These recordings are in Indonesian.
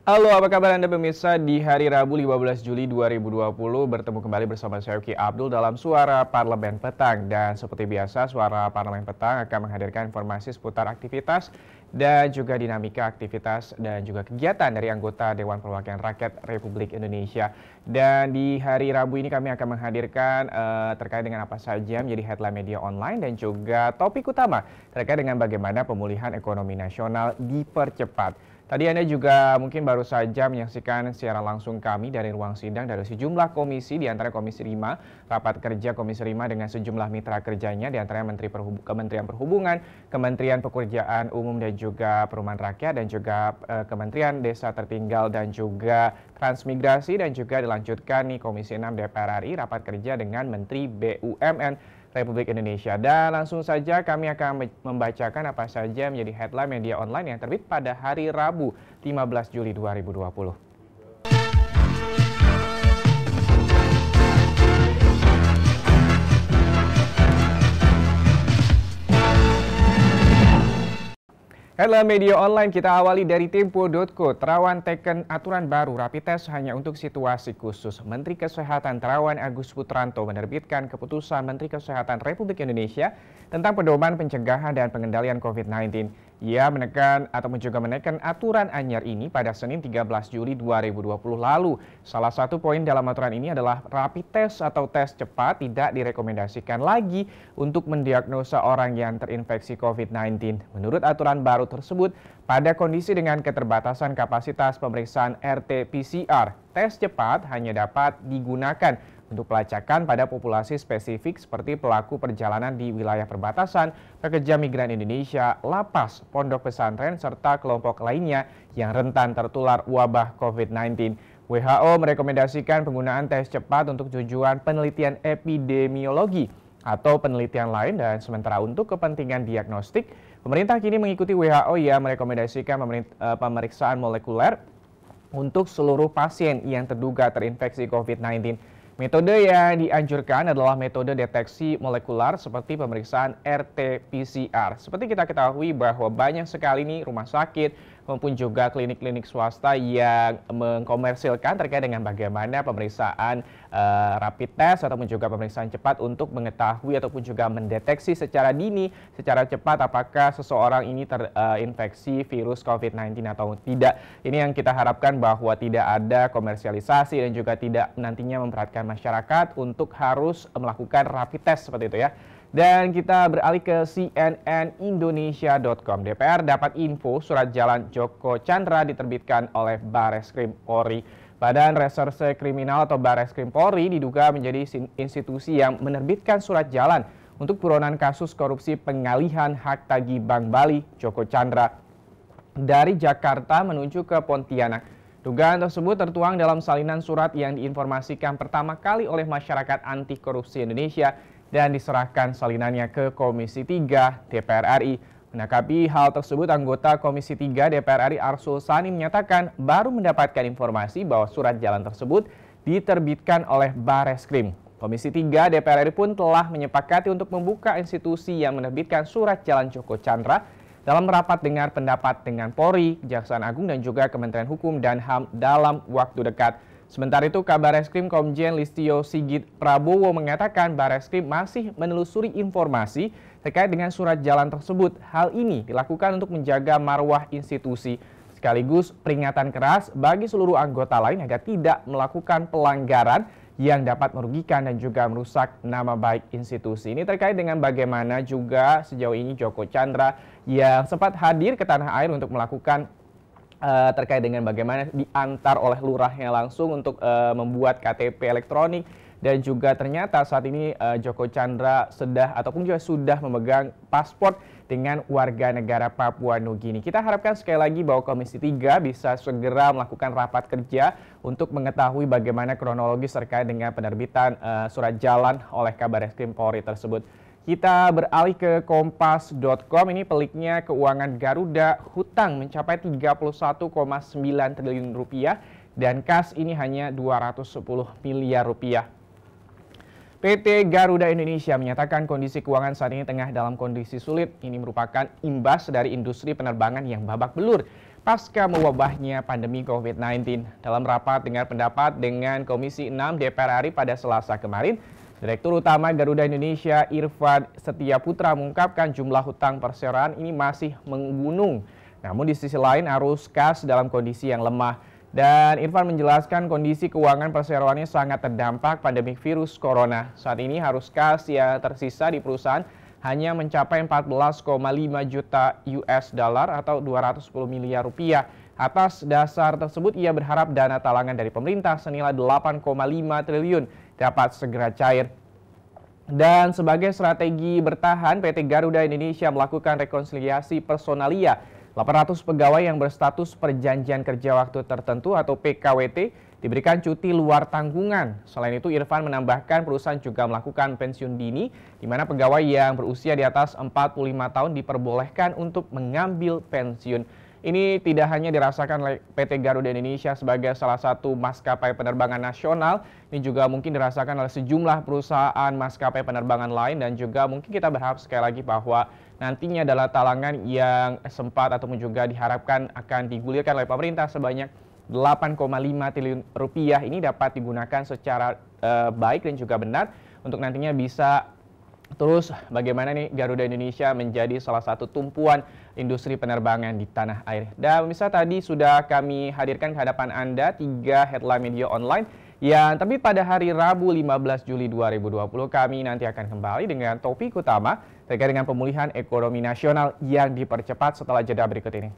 Halo, apa kabar Anda pemirsa? Di hari Rabu 15 Juli 2020 bertemu kembali bersama saya Uki Abdul dalam Suara Parlemen Petang. Dan seperti biasa, Suara Parlemen Petang akan menghadirkan informasi seputar aktivitas dan juga dinamika aktivitas dan juga kegiatan dari anggota Dewan Perwakilan Rakyat Republik Indonesia. Dan di hari Rabu ini kami akan menghadirkan terkait dengan apa saja menjadi headline media online dan juga topik utama terkait dengan bagaimana pemulihan ekonomi nasional dipercepat. Tadi Anda juga mungkin baru saja menyaksikan siaran langsung kami dari ruang sidang dari sejumlah komisi, di antara Komisi 5, rapat kerja Komisi 5 dengan sejumlah mitra kerjanya, di antaranya Kementerian Perhubungan, Kementerian Pekerjaan Umum dan juga Perumahan Rakyat, dan juga Kementerian Desa Tertinggal dan juga Transmigrasi, dan juga dilanjutkan nih Komisi 6 DPR RI, rapat kerja dengan Menteri BUMN Republik Indonesia. Dan langsung saja kami akan membacakan apa saja menjadi headline media online yang terbit pada hari Rabu 15 Juli 2020. Headline media online kita awali dari Tempo.co. Terawan teken aturan baru rapid test hanya untuk situasi khusus. Menteri Kesehatan Terawan Agus Putranto menerbitkan keputusan Menteri Kesehatan Republik Indonesia tentang pedoman pencegahan dan pengendalian COVID-19. Ia menekan aturan anyar ini pada Senin 13 Juli 2020 lalu. Salah satu poin dalam aturan ini adalah rapid test atau tes cepat tidak direkomendasikan lagi untuk mendiagnosa orang yang terinfeksi COVID-19. Menurut aturan baru tersebut, pada kondisi dengan keterbatasan kapasitas pemeriksaan RT-PCR, tes cepat hanya dapat digunakan untuk pelacakan pada populasi spesifik seperti pelaku perjalanan di wilayah perbatasan, pekerja migran Indonesia, lapas, pondok pesantren, serta kelompok lainnya yang rentan tertular wabah COVID-19. WHO merekomendasikan penggunaan tes cepat untuk tujuan penelitian epidemiologi atau penelitian lain, dan sementara untuk kepentingan diagnostik, pemerintah kini mengikuti WHO yang merekomendasikan pemeriksaan molekuler untuk seluruh pasien yang terduga terinfeksi COVID-19. Metode yang dianjurkan adalah metode deteksi molekular seperti pemeriksaan RT-PCR. Seperti kita ketahui bahwa banyak sekali nih rumah sakit maupun juga klinik-klinik swasta yang mengkomersilkan terkait dengan bagaimana pemeriksaan rapid test ataupun juga pemeriksaan cepat untuk mengetahui ataupun juga mendeteksi secara dini, secara cepat apakah seseorang ini terinfeksi virus COVID-19 atau tidak. Ini yang kita harapkan bahwa tidak ada komersialisasi dan juga tidak nantinya memperatkan masyarakat untuk harus melakukan rapid test seperti itu ya. Dan kita beralih ke cnnindonesia.com. DPR dapat info surat jalan Joko Chandra diterbitkan oleh Bareskrim Polri. Badan Reserse Kriminal atau Bareskrim Polri diduga menjadi institusi yang menerbitkan surat jalan untuk buronan kasus korupsi pengalihan hak tagih Bank Bali Joko Chandra dari Jakarta menuju ke Pontianak. Dugaan tersebut tertuang dalam salinan surat yang diinformasikan pertama kali oleh Masyarakat Anti Korupsi Indonesia dan diserahkan salinannya ke Komisi 3 DPR RI. Menanggapi hal tersebut, anggota Komisi 3 DPR RI Arsul Sani menyatakan baru mendapatkan informasi bahwa surat jalan tersebut diterbitkan oleh Bareskrim. Komisi 3 DPR RI pun telah menyepakati untuk membuka institusi yang menerbitkan surat jalan Joko Chandra dalam rapat dengar pendapat dengan Polri, Kejaksaan Agung dan juga Kementerian Hukum dan HAM dalam waktu dekat. Sementara itu, Kabar Eskrim Komjen Listio Sigit Prabowo mengatakan Bareskrim masih menelusuri informasi terkait dengan surat jalan tersebut. Hal ini dilakukan untuk menjaga marwah institusi, sekaligus peringatan keras bagi seluruh anggota lain agar tidak melakukan pelanggaran yang dapat merugikan dan juga merusak nama baik institusi. Ini terkait dengan bagaimana juga sejauh ini Joko Chandra yang sempat hadir ke tanah air untuk melakukan terkait dengan bagaimana diantar oleh lurahnya langsung untuk membuat KTP elektronik, dan juga ternyata saat ini Joko Chandra sudah memegang paspor dengan warga negara Papua Nugini. Kita harapkan sekali lagi bahwa Komisi 3 bisa segera melakukan rapat kerja untuk mengetahui bagaimana kronologis terkait dengan penerbitan surat jalan oleh Kabareskrim Polri tersebut. Kita beralih ke kompas.com. Ini peliknya keuangan Garuda, hutang mencapai 31,9 triliun rupiah dan kas ini hanya 210 miliar rupiah. PT Garuda Indonesia menyatakan kondisi keuangan saat ini tengah dalam kondisi sulit. Ini merupakan imbas dari industri penerbangan yang babak belur pasca mewabahnya pandemi COVID-19. Dalam rapat dengar pendapat dengan Komisi 6 DPR RI pada Selasa kemarin, Direktur Utama Garuda Indonesia Irfan Setiaputra mengungkapkan jumlah hutang perseroan ini masih menggunung. Namun di sisi lain arus kas dalam kondisi yang lemah. Dan Irfan menjelaskan kondisi keuangan perseroannya sangat terdampak pandemi virus corona. Saat ini arus kas yang tersisa di perusahaan hanya mencapai 14,5 juta US dollar atau 210 miliar rupiah. Atas dasar tersebut ia berharap dana talangan dari pemerintah senilai 8,5 triliun dapat segera cair. Dan sebagai strategi bertahan, PT Garuda Indonesia melakukan rekonsiliasi personalia 800 pegawai yang berstatus perjanjian kerja waktu tertentu atau PKWT diberikan cuti luar tanggungan. Selain itu, Irfan menambahkan perusahaan juga melakukan pensiun dini, di mana pegawai yang berusia di atas 45 tahun diperbolehkan untuk mengambil pensiun. Ini tidak hanya dirasakan oleh PT Garuda Indonesia sebagai salah satu maskapai penerbangan nasional, ini juga mungkin dirasakan oleh sejumlah perusahaan maskapai penerbangan lain, dan juga mungkin kita berharap sekali lagi bahwa nantinya adalah talangan yang sempat ataupun juga diharapkan akan digulirkan oleh pemerintah sebanyak 8,5 triliun rupiah ini dapat digunakan secara baik dan juga benar untuk nantinya bisa terus bagaimana nih Garuda Indonesia menjadi salah satu tumpuan industri penerbangan di tanah air. Dan pemirsa, tadi sudah kami hadirkan ke hadapan Anda 3 headline media online yang tapi pada hari Rabu 15 Juli 2020 kami nanti akan kembali dengan topik utama terkait dengan pemulihan ekonomi nasional yang dipercepat setelah jeda berikut ini.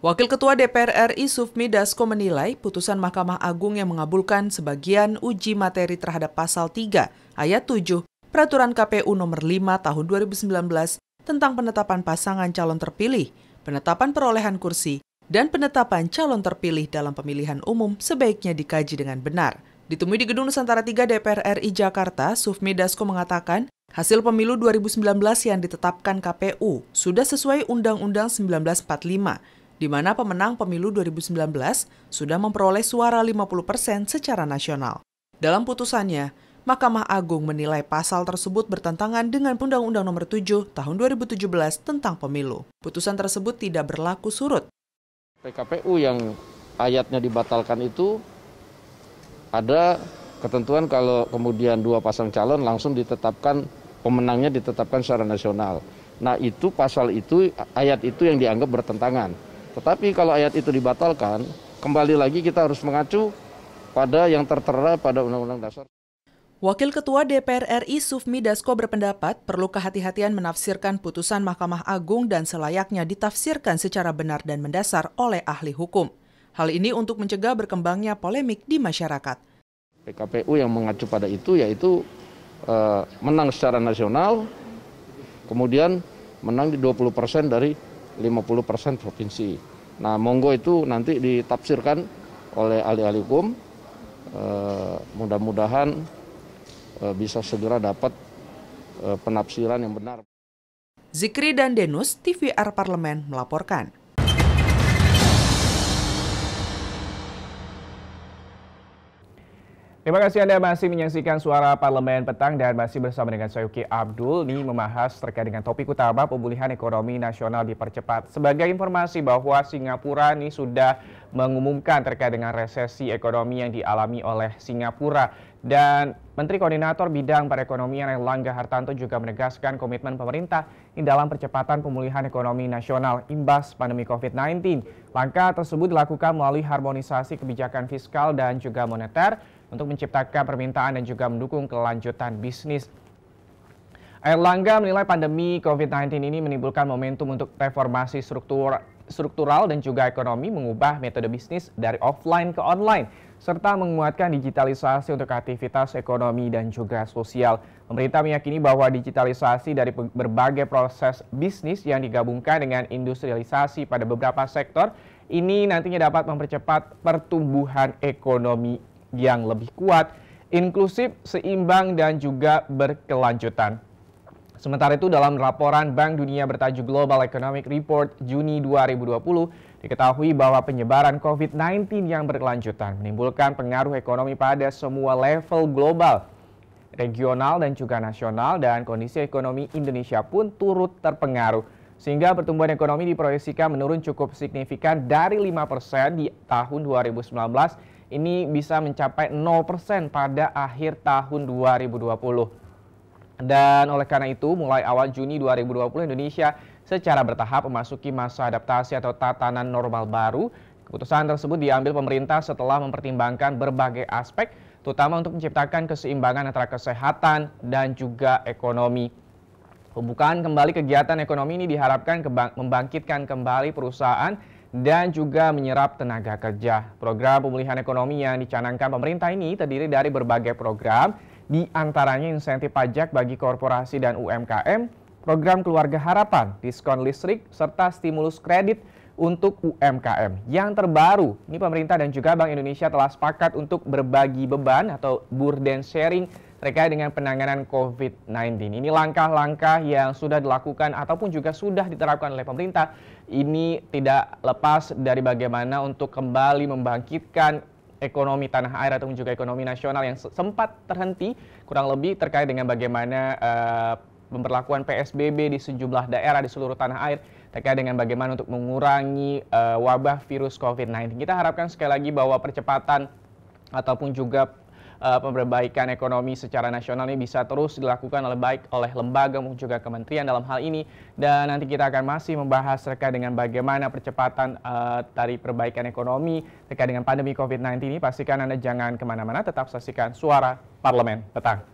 Wakil Ketua DPR RI Sufmi Dasko menilai putusan Mahkamah Agung yang mengabulkan sebagian uji materi terhadap Pasal 3 Ayat 7 Peraturan KPU Nomor 5 Tahun 2019 tentang penetapan pasangan calon terpilih, penetapan perolehan kursi, dan penetapan calon terpilih dalam pemilihan umum sebaiknya dikaji dengan benar. Ditemui di Gedung Nusantara 3 DPR RI Jakarta, Sufmi Dasko mengatakan hasil pemilu 2019 yang ditetapkan KPU sudah sesuai Undang-Undang 1945, di mana pemenang pemilu 2019 sudah memperoleh suara 50% secara nasional. Dalam putusannya, Mahkamah Agung menilai pasal tersebut bertentangan dengan Undang-Undang Nomor 7 Tahun 2017 tentang pemilu. Putusan tersebut tidak berlaku surut. PKPU yang ayatnya dibatalkan itu ada ketentuan kalau kemudian 2 pasang calon langsung ditetapkan, pemenangnya ditetapkan secara nasional. Nah itu pasal itu, ayat itu yang dianggap bertentangan. Tetapi kalau ayat itu dibatalkan, kembali lagi kita harus mengacu pada yang tertera pada Undang-Undang Dasar. Wakil Ketua DPR RI Sufmi Dasko berpendapat perlu kehati-hatian menafsirkan putusan Mahkamah Agung dan selayaknya ditafsirkan secara benar dan mendasar oleh ahli hukum. Hal ini untuk mencegah berkembangnya polemik di masyarakat. PKPU yang mengacu pada itu yaitu menang secara nasional, kemudian menang di 20% dari 50% provinsi. Nah, monggo itu nanti ditafsirkan oleh ahli-ahli hukum. Mudah-mudahan bisa segera dapat penafsiran yang benar. Zikri dan Denus, TVR Parlemen melaporkan. Terima kasih Anda masih menyaksikan Suara Parlemen Petang dan masih bersama dengan saya Uki Abdul nih membahas terkait dengan topik utama pemulihan ekonomi nasional dipercepat. Sebagai informasi bahwa Singapura nih sudah mengumumkan terkait dengan resesi ekonomi yang dialami oleh Singapura dan Menteri Koordinator Bidang Perekonomian Airlangga Hartarto juga menegaskan komitmen pemerintah di dalam percepatan pemulihan ekonomi nasional imbas pandemi COVID-19. Langkah tersebut dilakukan melalui harmonisasi kebijakan fiskal dan juga moneter untuk menciptakan permintaan dan juga mendukung kelanjutan bisnis. Airlangga menilai pandemi COVID-19 ini menimbulkan momentum untuk reformasi struktural dan juga ekonomi, mengubah metode bisnis dari offline ke online, serta menguatkan digitalisasi untuk aktivitas ekonomi dan juga sosial. Pemerintah meyakini bahwa digitalisasi dari berbagai proses bisnis yang digabungkan dengan industrialisasi pada beberapa sektor ini nantinya dapat mempercepat pertumbuhan ekonomi yang lebih kuat, inklusif, seimbang, dan juga berkelanjutan. Sementara itu, dalam laporan Bank Dunia bertajuk Global Economic Report Juni 2020, diketahui bahwa penyebaran COVID-19 yang berkelanjutan menimbulkan pengaruh ekonomi pada semua level global, regional, dan juga nasional, dan kondisi ekonomi Indonesia pun turut terpengaruh. Sehingga pertumbuhan ekonomi diproyeksikan menurun cukup signifikan dari 5% di tahun 2019, ini bisa mencapai 0% pada akhir tahun 2020. Dan oleh karena itu, mulai awal Juni 2020 Indonesia secara bertahap memasuki masa adaptasi atau tatanan normal baru. Keputusan tersebut diambil pemerintah setelah mempertimbangkan berbagai aspek, terutama untuk menciptakan keseimbangan antara kesehatan dan juga ekonomi. Pembukaan kembali kegiatan ekonomi ini diharapkan membangkitkan kembali perusahaan dan juga menyerap tenaga kerja. Program pemulihan ekonomi yang dicanangkan pemerintah ini terdiri dari berbagai program, di antaranya insentif pajak bagi korporasi dan UMKM, program keluarga harapan, diskon listrik, serta stimulus kredit untuk UMKM. Yang terbaru, ini pemerintah dan juga Bank Indonesia telah sepakat untuk berbagi beban atau burden sharing terkait dengan penanganan COVID-19. Ini langkah-langkah yang sudah dilakukan ataupun juga sudah diterapkan oleh pemerintah. Ini tidak lepas dari bagaimana untuk kembali membangkitkan ekonomi tanah air ataupun juga ekonomi nasional yang sempat terhenti, kurang lebih terkait dengan bagaimana pemberlakuan PSBB di sejumlah daerah di seluruh tanah air, terkait dengan bagaimana untuk mengurangi wabah virus COVID-19. Kita harapkan sekali lagi bahwa percepatan ataupun juga perbaikan ekonomi secara nasional ini bisa terus dilakukan baik oleh lembaga maupun juga kementerian dalam hal ini. Dan nanti kita akan masih membahas terkait dengan bagaimana percepatan dari perbaikan ekonomi terkait dengan pandemi COVID-19 ini. Pastikan Anda jangan kemana-mana, tetap saksikan Suara Parlemen Petang.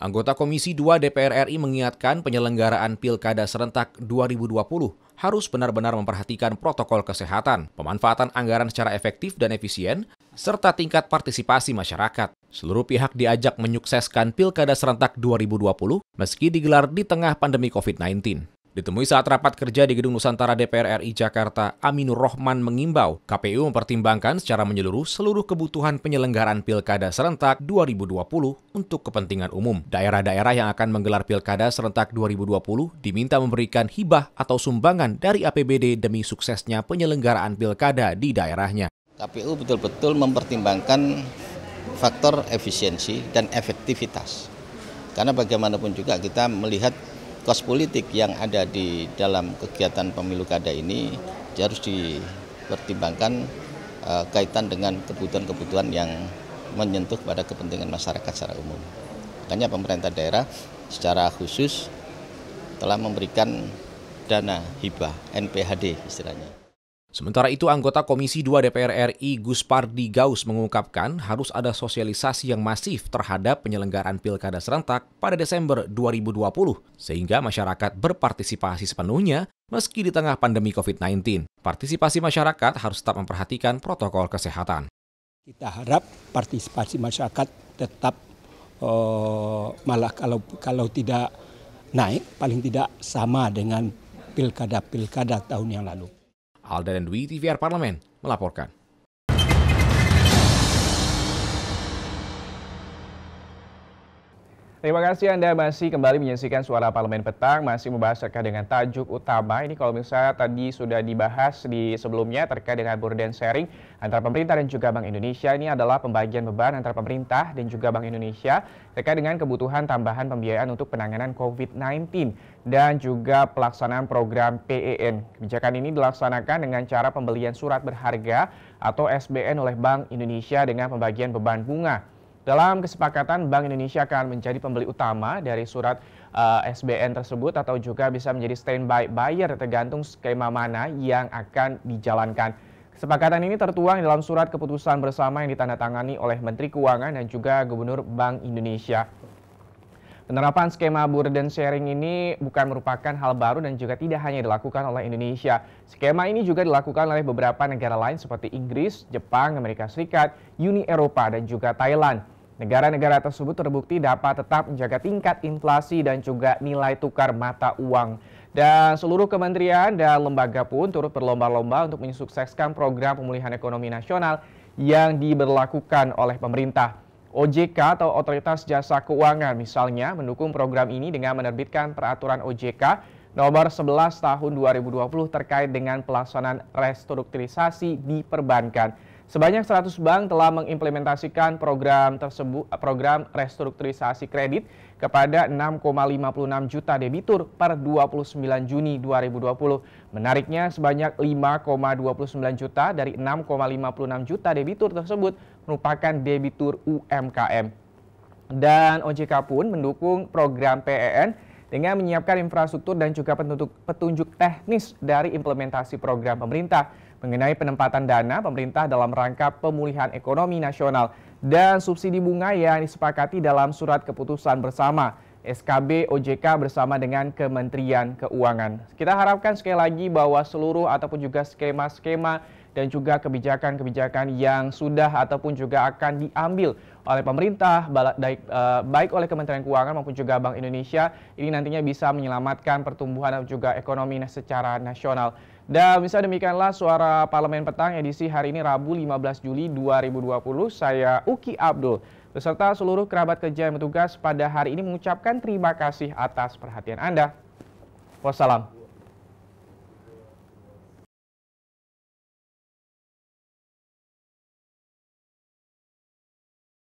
Anggota Komisi 2 DPR RI mengingatkan penyelenggaraan Pilkada serentak 2020 harus benar-benar memperhatikan protokol kesehatan, pemanfaatan anggaran secara efektif dan efisien, serta tingkat partisipasi masyarakat. Seluruh pihak diajak menyukseskan Pilkada serentak 2020 meski digelar di tengah pandemi COVID-19. Ditemui saat rapat kerja di Gedung Nusantara DPR RI Jakarta, Aminur Rohman mengimbau KPU mempertimbangkan secara menyeluruh seluruh kebutuhan penyelenggaraan Pilkada serentak 2020 untuk kepentingan umum. Daerah-daerah yang akan menggelar Pilkada serentak 2020 diminta memberikan hibah atau sumbangan dari APBD demi suksesnya penyelenggaraan Pilkada di daerahnya. KPU betul-betul mempertimbangkan faktor efisiensi dan efektivitas. Karena bagaimanapun juga kita melihat kos politik yang ada di dalam kegiatan pemilu kada ini harus dipertimbangkan kaitan dengan kebutuhan-kebutuhan yang menyentuh pada kepentingan masyarakat secara umum. Makanya pemerintah daerah secara khusus telah memberikan dana hibah, NPHD istilahnya. Sementara itu, anggota Komisi 2 DPR RI Gus Pardi Gaus mengungkapkan harus ada sosialisasi yang masif terhadap penyelenggaraan Pilkada serentak pada Desember 2020, sehingga masyarakat berpartisipasi sepenuhnya meski di tengah pandemi COVID-19. Partisipasi masyarakat harus tetap memperhatikan protokol kesehatan. Kita harap partisipasi masyarakat tetap malah kalau tidak naik, paling tidak sama dengan pilkada tahun yang lalu. Alda dan Dwi, TVR Parlemen, melaporkan. Terima kasih Anda masih kembali menyaksikan Suara Parlemen Petang, masih membahas terkait dengan tajuk utama. Ini kalau misalnya tadi sudah dibahas di sebelumnya terkait dengan burden sharing antara pemerintah dan juga Bank Indonesia. Ini adalah pembagian beban antara pemerintah dan juga Bank Indonesia terkait dengan kebutuhan tambahan pembiayaan untuk penanganan COVID-19 dan juga pelaksanaan program PEN. Kebijakan ini dilaksanakan dengan cara pembelian surat berharga atau SBN oleh Bank Indonesia dengan pembagian beban bunga. Dalam kesepakatan, Bank Indonesia akan menjadi pembeli utama dari surat SBN tersebut atau juga bisa menjadi standby buyer tergantung skema mana yang akan dijalankan. Kesepakatan ini tertuang dalam surat keputusan bersama yang ditandatangani oleh Menteri Keuangan dan juga Gubernur Bank Indonesia. Penerapan skema burden sharing ini bukan merupakan hal baru dan juga tidak hanya dilakukan oleh Indonesia. Skema ini juga dilakukan oleh beberapa negara lain seperti Inggris, Jepang, Amerika Serikat, Uni Eropa, dan juga Thailand. Negara-negara tersebut terbukti dapat tetap menjaga tingkat inflasi dan juga nilai tukar mata uang. Dan seluruh kementerian dan lembaga pun turut berlomba-lomba untuk mensukseskan program pemulihan ekonomi nasional yang diberlakukan oleh pemerintah. OJK atau Otoritas Jasa Keuangan misalnya mendukung program ini dengan menerbitkan peraturan OJK nomor 11 tahun 2020 terkait dengan pelaksanaan restrukturisasi di perbankan. Sebanyak 100 bank telah mengimplementasikan program tersebut, program restrukturisasi kredit kepada 6,56 juta debitur per 29 Juni 2020. Menariknya, sebanyak 5,29 juta dari 6,56 juta debitur tersebut merupakan debitur UMKM. Dan OJK pun mendukung program PEN dengan menyiapkan infrastruktur dan juga petunjuk teknis dari implementasi program pemerintah mengenai penempatan dana pemerintah dalam rangka pemulihan ekonomi nasional dan subsidi bunga yang disepakati dalam surat keputusan bersama SKB OJK bersama dengan Kementerian Keuangan. Kita harapkan sekali lagi bahwa seluruh ataupun juga skema-skema dan juga kebijakan-kebijakan yang sudah ataupun juga akan diambil oleh pemerintah, baik oleh Kementerian Keuangan maupun juga Bank Indonesia, ini nantinya bisa menyelamatkan pertumbuhan dan juga ekonomi secara nasional. Dan bisa demikianlah Suara Parlemen Petang edisi hari ini Rabu 15 Juli 2020. Saya Uki Abdul beserta seluruh kerabat kerja yang bertugas pada hari ini mengucapkan terima kasih atas perhatian Anda. Wassalam.